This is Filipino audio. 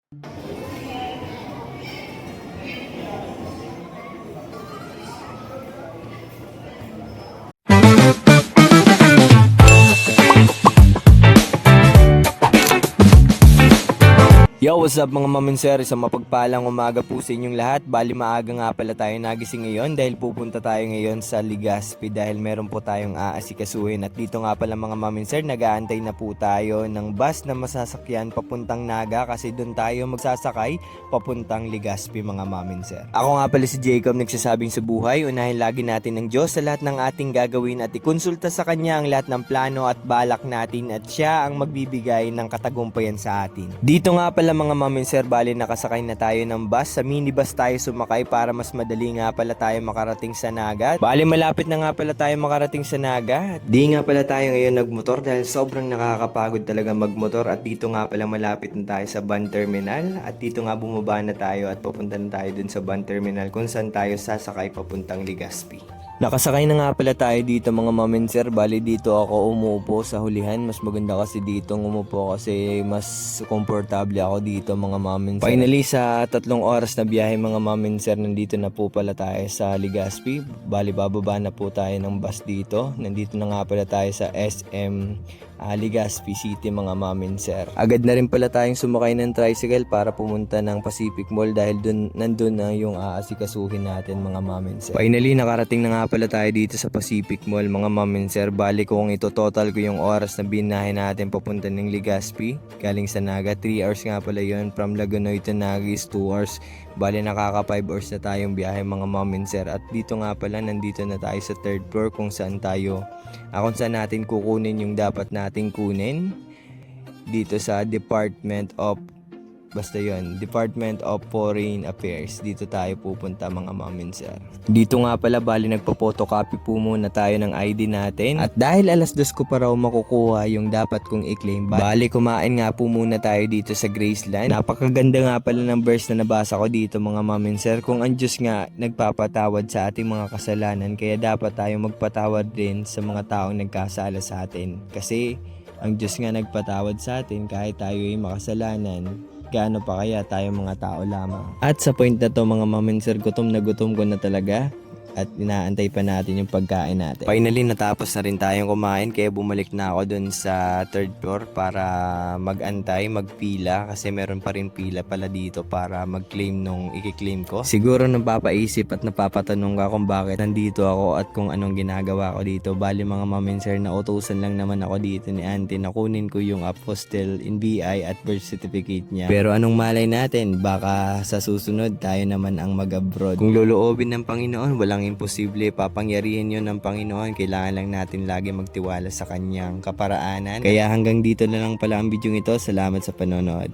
Yo, what's up mga ma'am and sir? Isang mapagpalang umaga po sa inyong lahat. Bali maaga nga pala tayo nagising ngayon dahil pupunta tayo ngayon sa Legazpi dahil meron po tayong aasikasuhin. At dito nga pala mga ma'am and sir, nag-aantay na po tayo ng bus na masasakyan papuntang Naga kasi doon tayo magsasakay papuntang Legazpi mga ma'am and sir. Ako nga pala si Jacob, nagsasabing sa buhay, unahin lagi natin ng Diyos sa lahat ng ating gagawin at ikonsulta sa Kanya ang lahat ng plano at balak natin at Siya ang magbibigay ng katagumpayan sa atin. Dito nga pala mga ma'am and sir, bali nakasakay na tayo ng bus. Sa minibus tayo sumakay para mas madali nga pala tayo makarating sa Naga. Bali malapit na nga pala tayo makarating sa Naga. Di nga pala tayo ngayon nagmotor dahil sobrang nakakapagod talaga magmotor. At dito nga pala malapit na tayo sa van terminal. At dito nga bumaba na tayo at papunta na tayo dun sa van terminal kung saan tayo sasakay papuntang Legazpi. Nakasakay na nga pala tayo dito mga ma'am and sir. Bali dito ako umuupo sa hulihan. Mas maganda kasi dito umupo kasi mas komportable ako dito mga ma'am and sir. Finally sa 3 oras na biyahe mga ma'am and sir, nandito na po pala tayo sa Legazpi. Bali bababa na po tayo ng bus dito. Nandito na nga pala tayo sa SM Legazpi City mga ma'am and sir. Agad na rin pala tayong sumakay ng tricycle para pumunta ng Pacific Mall dahil nandun na yung aasikasuhin natin mga ma'am and sir. Finally nakarating na nga pala tayo dito sa Pacific Mall mga ma'am and sir. Bali kung ito total ko yung oras na binahe natin papunta ng Legazpi galing sa Naga, 3 hours nga pala yun. From Lagonoy to Naga is 2 hours. Bali nakaka 5 hours na tayong biyahe mga ma'am and sir. At dito nga pala nandito na tayo sa 3rd floor kung saan natin kukunin yung dapat nating kunin dito sa Department of Foreign Affairs. Dito tayo pupunta mga ma'am and sir. Dito nga pala bali nagpo-photocopy po muna tayo ng ID natin. At dahil alas 2 ko pa raw makukuha yung dapat kong i-claim, bali kumain nga po muna tayo dito sa Graceland. Napakaganda nga pala ng verse na nabasa ko dito mga ma'am and sir. Kung ang Diyos nga nagpapatawad sa ating mga kasalanan, kaya dapat tayo magpatawad din sa mga taong nagkasala sa atin. Kasi ang Diyos nga nagpatawad sa atin kahit tayo ay makasalanan. Gaano pa kaya tayo mga tao lamang. At sa point na to mga ma'am and sir, gutom na gutom ko na talaga. At inaantay pa natin yung pagkain natin. Finally natapos na rin tayong kumain kaya bumalik na ako dun sa 3rd floor para magantay, magpila kasi meron pa rin pila pala dito para mag-claim nung i-claim ko. Siguro napapaisip at napapatanong ka kung bakit nandito ako at kung anong ginagawa ko dito. Bali mga ma'am and sir, nautusan lang naman ako dito ni auntie na kunin ko yung apostle in BI at birth certificate niya. Pero anong malay natin, baka sa susunod tayo naman ang mag-abroad. Kung loloobin ng Panginoon, walang imposible, papangyarihin yun ng Panginoon. Kailangan lang natin lagi magtiwala sa kanyang kaparaanan. Kaya hanggang dito na lang pala ang video ito. Salamat sa panonood.